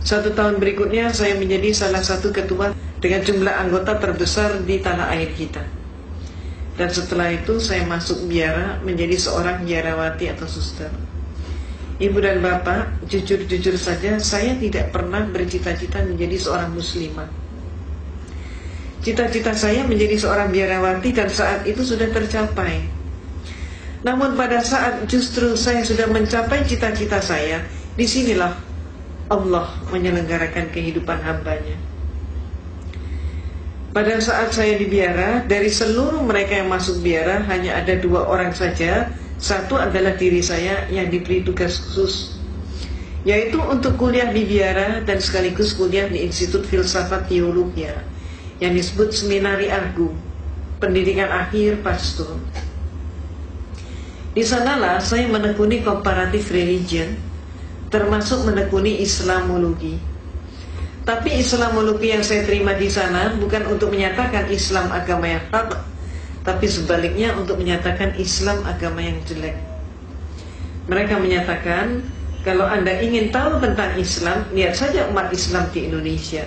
1 tahun berikutnya saya menjadi salah satu ketua dengan jumlah anggota terbesar di tanah air kita. Dan setelah itu saya masuk biara menjadi seorang biarawati atau suster. Ibu dan bapak, jujur-jujur saja saya tidak pernah bercita-cita menjadi seorang muslimah. Cita-cita saya menjadi seorang biarawati dan saat itu sudah tercapai. Namun pada saat justru saya sudah mencapai cita-cita saya, disinilah Allah menyelenggarakan kehidupan hambanya. Pada saat saya di biara, dari seluruh mereka yang masuk biara hanya ada 2 orang saja. Satu adalah diri saya yang diberi tugas khusus, yaitu untuk kuliah di biara dan sekaligus kuliah di Institut Filsafat Teologi yang disebut Seminari Agung, pendidikan akhir pastor. Di sanalah saya menekuni comparative religion, termasuk menekuni Islamologi. Tapi Islamologi yang saya terima di sana bukan untuk menyatakan Islam agama yang hak, tapi sebaliknya untuk menyatakan Islam agama yang jelek. Mereka menyatakan, kalau Anda ingin tahu tentang Islam, lihat saja umat Islam di Indonesia.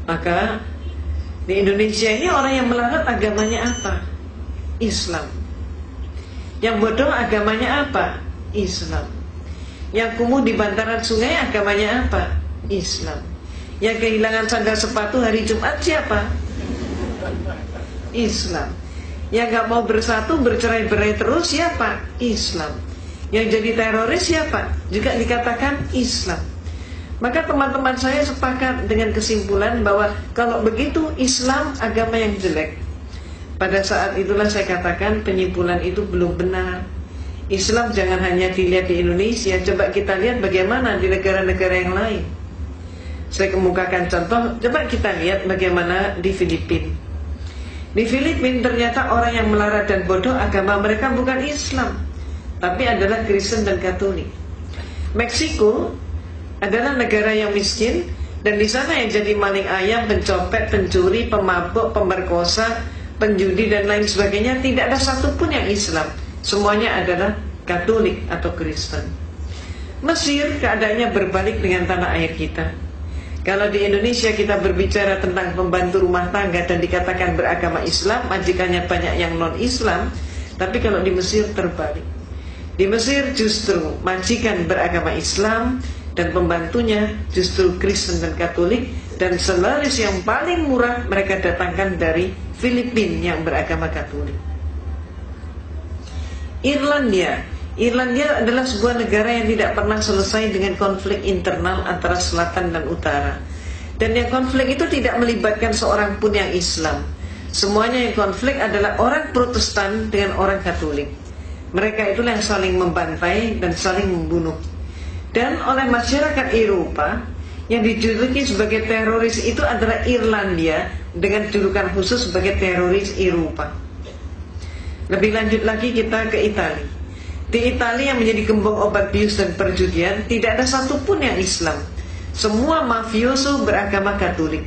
Maka di Indonesia ini orang yang melarat agamanya apa? Islam. Yang bodoh agamanya apa? Islam. Yang kumuh di bantaran sungai agamanya apa? Islam. Yang kehilangan sandal sepatu hari Jumat siapa? Islam. Yang gak mau bersatu, bercerai-berai terus siapa? Islam. Yang jadi teroris siapa? Juga dikatakan Islam. Maka teman-teman saya sepakat dengan kesimpulan bahwa kalau begitu Islam agama yang jelek. Pada saat itulah saya katakan penyimpulan itu belum benar. Islam jangan hanya dilihat di Indonesia, coba kita lihat bagaimana di negara-negara yang lain. Saya kemukakan contoh, coba kita lihat bagaimana di Filipina. Di Filipina ternyata orang yang melarat dan bodoh agama mereka bukan Islam, tapi adalah Kristen dan Katolik. Meksiko adalah negara yang miskin, dan di sana yang jadi maling ayam, pencopet, pencuri, pemabuk, pemerkosa, penjudi dan lain sebagainya tidak ada satupun yang Islam. Semuanya adalah Katolik atau Kristen. Mesir keadaannya berbalik dengan tanah air kita. Kalau di Indonesia kita berbicara tentang pembantu rumah tangga dan dikatakan beragama Islam, majikannya banyak yang non-Islam. Tapi kalau di Mesir terbalik. Di Mesir justru majikan beragama Islam dan pembantunya justru Kristen dan Katolik. Dan selaris yang paling murah mereka datangkan dari Filipina yang beragama Katolik. Irlandia adalah sebuah negara yang tidak pernah selesai dengan konflik internal antara selatan dan utara. Dan yang konflik itu tidak melibatkan seorang pun yang Islam. Semuanya yang konflik adalah orang Protestan dengan orang Katolik. Mereka itulah yang saling membantai dan saling membunuh. Dan oleh masyarakat Eropa, yang dijuluki sebagai teroris itu adalah Irlandia dengan julukan khusus sebagai teroris Eropa. Lebih lanjut lagi kita ke Italia. Di Italia yang menjadi gembong obat bius dan perjudian, tidak ada satupun yang Islam. Semua mafioso beragama Katolik.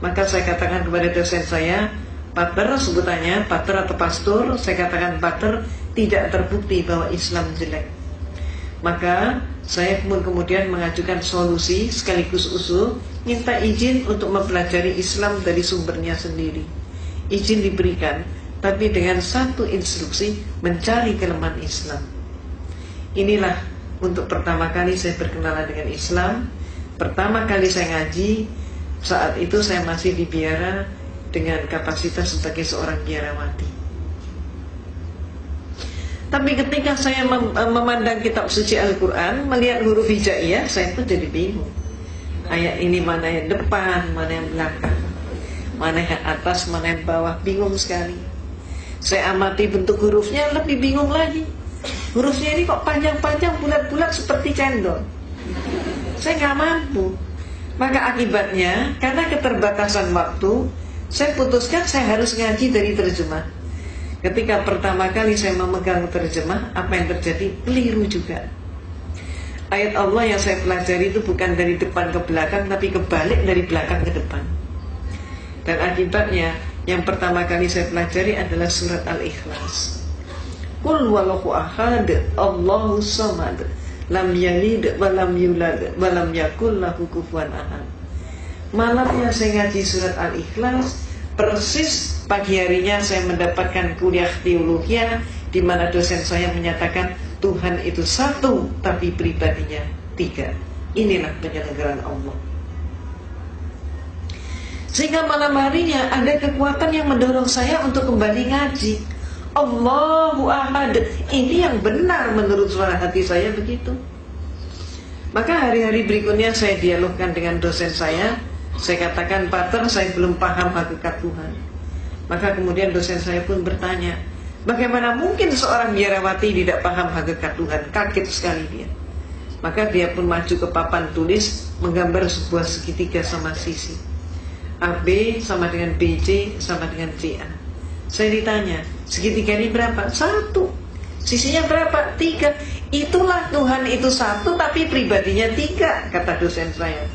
Maka saya katakan kepada dosen saya, Pater sebutannya, Pater atau Pastor, saya katakan Pater, tidak terbukti bahwa Islam jelek. Maka saya kemudian mengajukan solusi sekaligus usul, minta izin untuk mempelajari Islam dari sumbernya sendiri. Izin diberikan, tapi dengan satu instruksi, mencari kelemahan Islam. Inilah untuk pertama kali saya berkenalan dengan Islam. Pertama kali saya ngaji, saat itu saya masih di biara dengan kapasitas sebagai seorang biarawati. Tapi ketika saya memandang kitab suci Al-Quran, melihat huruf hijaiyah, saya pun jadi bingung. Ayat ini mana yang depan, mana yang belakang, mana yang atas, mana yang bawah, bingung sekali. Saya amati bentuk hurufnya, lebih bingung lagi. Hurufnya ini kok panjang-panjang, bulat-bulat seperti cendol. Saya nggak mampu. Maka akibatnya, karena keterbatasan waktu, saya putuskan saya harus ngaji dari terjemah. Ketika pertama kali saya memegang terjemah, apa yang terjadi? Keliru juga. Ayat Allah yang saya pelajari itu bukan dari depan ke belakang, tapi kebalik dari belakang ke depan. Dan akibatnya, yang pertama kali saya pelajari adalah surat Al-Ikhlas. Qul wallahu ahad, Allahu samad, lam yalid wa lam yulad wa lam yakul lahu kufuwan ahad. Malamnya saya ngaji surat Al-Ikhlas, persis pagi harinya saya mendapatkan kuliah teologi di mana dosen saya menyatakan Tuhan itu satu tapi pribadinya tiga. Inilah penyelenggaraan Allah. Sehingga malam harinya ada kekuatan yang mendorong saya untuk kembali ngaji. Allahu Ahad. Ini yang benar menurut suara hati saya begitu. Maka hari-hari berikutnya saya dialogkan dengan dosen saya. Saya katakan, Pater, saya belum paham hakikat Tuhan. Maka kemudian dosen saya pun bertanya, bagaimana mungkin seorang biarawati tidak paham hakikat Tuhan? Kaget sekali dia. Maka dia pun maju ke papan tulis, menggambar sebuah segitiga sama sisi. AB sama dengan BC sama dengan CA. Saya ditanya, segitiga ini berapa? 1. Sisinya berapa? 3. Itulah Tuhan itu satu tapi pribadinya 3, kata dosen saya.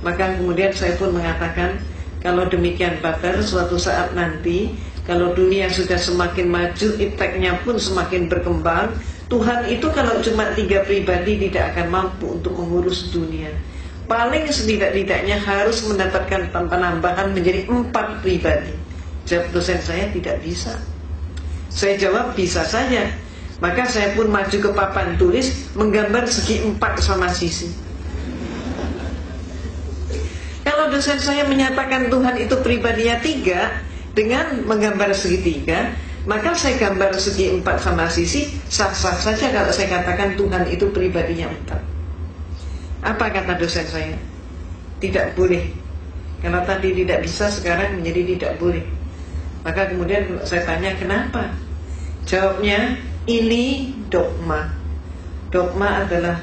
Maka kemudian saya pun mengatakan, kalau demikian Pater, suatu saat nanti kalau dunia sudah semakin maju, ipteknya pun semakin berkembang, Tuhan itu kalau cuma 3 pribadi tidak akan mampu untuk mengurus dunia. Paling setidak-tidaknya harus mendapatkan penambahan menjadi 4 pribadi. Jawab dosen saya, tidak bisa. Saya jawab, bisa saja. Maka saya pun maju ke papan tulis, menggambar segi 4 sama sisi. Kalau dosen saya menyatakan Tuhan itu pribadinya 3 dengan menggambar segitiga, maka saya gambar segi 4 sama sisi, sah-sah saja kalau saya katakan Tuhan itu pribadinya 4. Apa kata dosen saya? Tidak boleh. Kalau tadi tidak bisa, sekarang menjadi tidak boleh. Maka kemudian saya tanya, kenapa? Jawabnya, ini dogma. Dogma adalah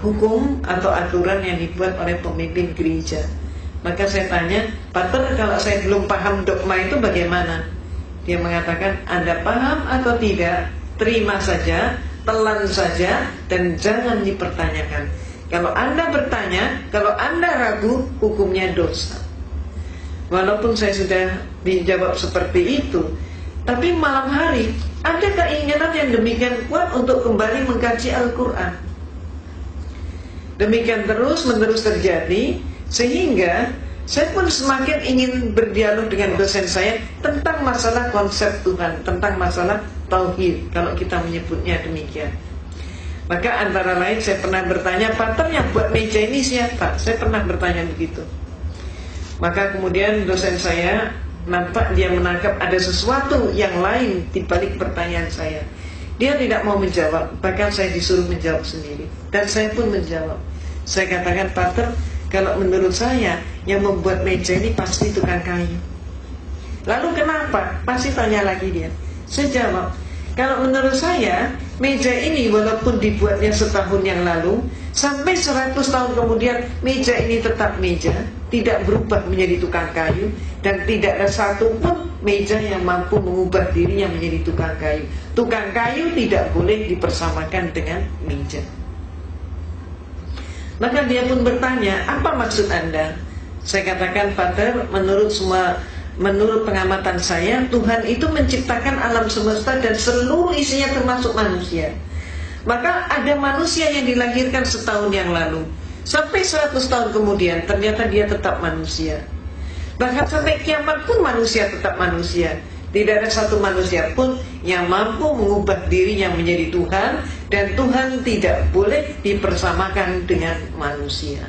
hukum atau aturan yang dibuat oleh pemimpin gereja. Maka saya tanya, Pater, kalau saya belum paham dogma itu bagaimana? Dia mengatakan, Anda paham atau tidak, terima saja, telan saja, dan jangan dipertanyakan. Kalau Anda bertanya, kalau Anda ragu, hukumnya dosa. Walaupun saya sudah dijawab seperti itu, tapi malam hari ada keinginan yang demikian kuat untuk kembali mengkaji Al-Quran. Demikian terus menerus terjadi, sehingga saya pun semakin ingin berdialog dengan dosen saya tentang masalah konsep Tuhan, tentang masalah tauhid, kalau kita menyebutnya demikian. Maka antara lain saya pernah bertanya, Pater, yang buat meja ini siapa? Saya pernah bertanya begitu. Maka kemudian dosen saya nampak dia menangkap ada sesuatu yang lain di balik pertanyaan saya. Dia tidak mau menjawab, bahkan saya disuruh menjawab sendiri. Dan saya pun menjawab. Saya katakan, Pater, kalau menurut saya yang membuat meja ini pasti tukang kayu. Lalu kenapa? Pasti tanya lagi dia. Saya jawab, kalau menurut saya meja ini walaupun dibuatnya setahun yang lalu, sampai 100 tahun kemudian meja ini tetap meja, tidak berubah menjadi tukang kayu, dan tidak ada satu pun meja yang mampu mengubah dirinya menjadi tukang kayu. Tukang kayu tidak boleh dipersamakan dengan meja. Maka dia pun bertanya, apa maksud Anda? Saya katakan, Pater, menurut pengamatan saya, Tuhan itu menciptakan alam semesta dan seluruh isinya termasuk manusia. Maka ada manusia yang dilahirkan setahun yang lalu, sampai 100 tahun kemudian ternyata dia tetap manusia. Bahkan sampai kiamat pun manusia tetap manusia. Tidak ada satu manusia pun yang mampu mengubah dirinya menjadi Tuhan, dan Tuhan tidak boleh dipersamakan dengan manusia.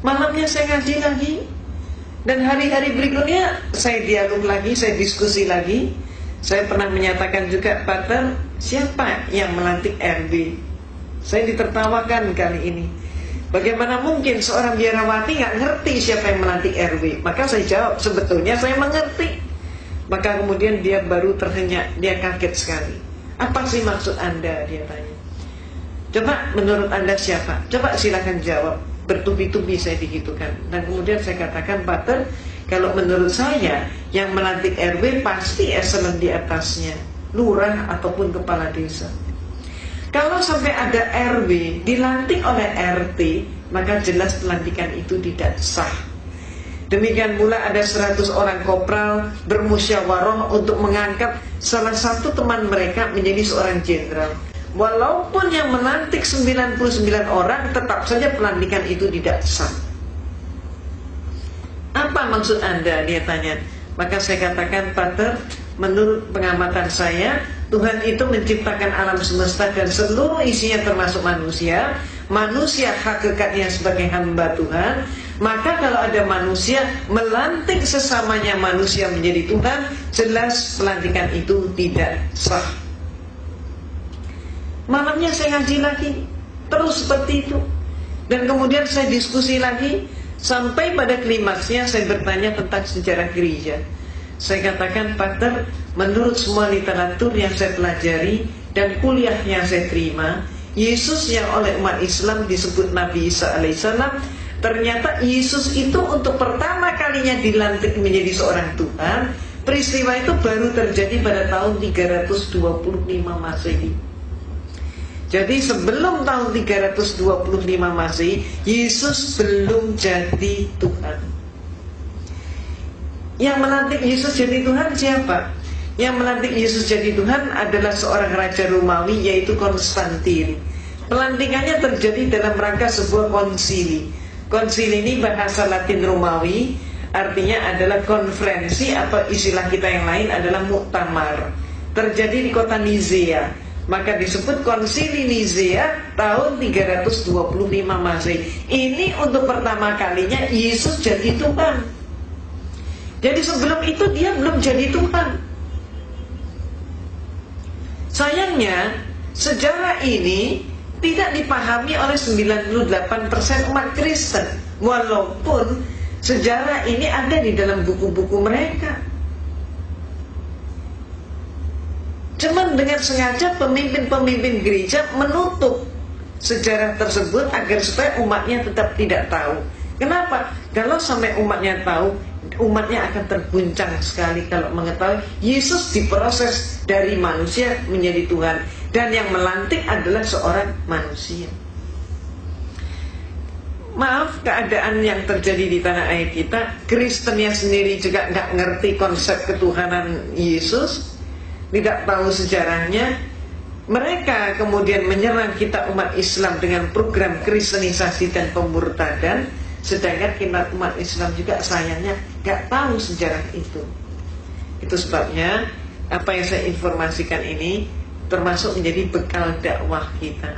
Malamnya saya ngaji lagi, dan hari-hari berikutnya saya dialog lagi, saya diskusi lagi. Saya pernah menyatakan juga, Pater, siapa yang melantik RB? Saya ditertawakan kali ini. Bagaimana mungkin seorang biarawati nggak ngerti siapa yang melantik RW? Maka saya jawab, sebetulnya saya mengerti. Maka kemudian dia baru terhenyak, dia kaget sekali. Apa sih maksud Anda? Dia tanya. Coba menurut Anda siapa? Coba silakan jawab. Bertubi-tubi saya dihitungkan. Dan kemudian saya katakan, Pater, kalau menurut saya yang melantik RW pasti eselon di atasnya, lurah ataupun kepala desa. Kalau sampai ada RW dilantik oleh RT, maka jelas pelantikan itu tidak sah. Demikian pula ada 100 orang kopral bermusyawarah untuk mengangkat salah satu teman mereka menjadi seorang jenderal. Walaupun yang melantik 99 orang, tetap saja pelantikan itu tidak sah. Apa maksud Anda? Dia tanya. Maka saya katakan, Pater, menurut pengamatan saya, Tuhan itu menciptakan alam semesta dan seluruh isinya termasuk manusia. Manusia hakikatnya sebagai hamba Tuhan. Maka kalau ada manusia melantik sesamanya manusia menjadi Tuhan, jelas pelantikan itu tidak sah. Malamnya saya ngaji lagi, terus seperti itu. Dan kemudian saya diskusi lagi, sampai pada klimaksnya saya bertanya tentang sejarah gereja. Saya katakan, Pater, menurut semua literatur yang saya pelajari dan kuliah yang saya terima, Yesus yang oleh umat Islam disebut Nabi Isa alaihissalam, ternyata Yesus itu untuk pertama kalinya dilantik menjadi seorang Tuhan. Peristiwa itu baru terjadi pada tahun 325 Masehi. Jadi sebelum tahun 325 Masehi, Yesus belum jadi Tuhan. Yang melantik Yesus jadi Tuhan siapa? Yang melantik Yesus jadi Tuhan adalah seorang raja Romawi, yaitu Konstantin. Pelantikannya terjadi dalam rangka sebuah konsili. Konsili ini bahasa Latin Romawi, artinya adalah konferensi, atau istilah kita yang lain adalah muktamar. Terjadi di kota Nizea. Maka disebut konsili Nizea tahun 325 Masehi. Ini untuk pertama kalinya Yesus jadi Tuhan. Jadi sebelum itu dia belum jadi Tuhan. Sayangnya sejarah ini tidak dipahami oleh 98% umat Kristen. Walaupun sejarah ini ada di dalam buku-buku mereka. Cuman dengan sengaja pemimpin-pemimpin gereja menutup sejarah tersebut agar supaya umatnya tetap tidak tahu. Kenapa? Kalau sampai umatnya tahu, umatnya akan terguncang sekali kalau mengetahui Yesus diproses dari manusia menjadi Tuhan, dan yang melantik adalah seorang manusia. Maaf, keadaan yang terjadi di tanah air kita, Kristennya sendiri juga nggak ngerti konsep ketuhanan Yesus, tidak tahu sejarahnya. Mereka kemudian menyerang kita umat Islam dengan program kristenisasi dan pemurtadan, sedangkan kita umat Islam juga sayangnya gak tahu sejarah itu. Itu sebabnya apa yang saya informasikan ini termasuk menjadi bekal dakwah kita.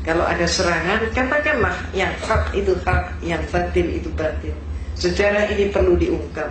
Kalau ada serangan, katakanlah yang hak itu hak, yang batil itu batil. Sejarah ini perlu diungkap.